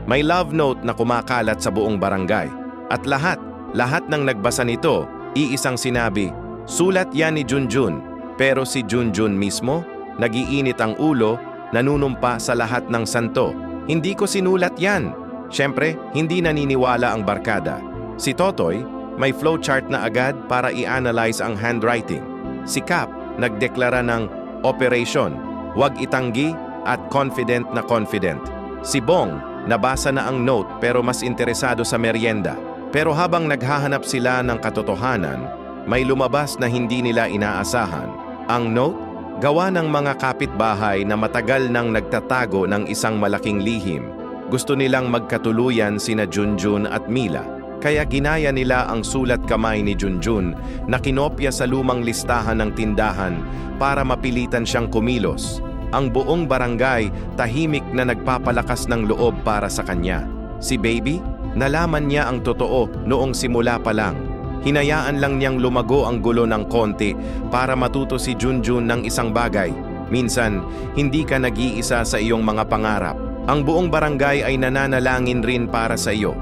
May love note na kumakalat sa buong barangay. At lahat ng nagbasa nito, iisang sinabi, sulat yan ni Junjun. Pero si Junjun mismo, nagiinit ang ulo, nanunumpa sa lahat ng santo. Hindi ko sinulat yan. Siyempre, hindi naniniwala ang barkada. Si Totoy, may flowchart na agad para i-analyze ang handwriting. Si Cap, nagdeklara ng operation, huwag itanggi at confident na confident. Si Bong, nabasa na ang note pero mas interesado sa merienda. Pero habang naghahanap sila ng katotohanan, may lumabas na hindi nila inaasahan. Ang note, gawa ng mga kapitbahay na matagal nang nagtatago ng isang malaking lihim. Gusto nilang magkatuluyan sina Junjun at Mila, kaya ginaya nila ang sulat kamay ni Junjun na kinopya sa lumang listahan ng tindahan para mapilitan siyang kumilos. Ang buong barangay tahimik na nagpapalakas ng loob para sa kanya. Si Baby, nalaman niya ang totoo noong simula pa lang. Hinayaan lang niyang lumago ang gulo ng konti para matuto si Junjun ng isang bagay. Minsan, hindi ka nag-iisa sa iyong mga pangarap. Ang buong barangay ay nananalangin rin para sa iyo.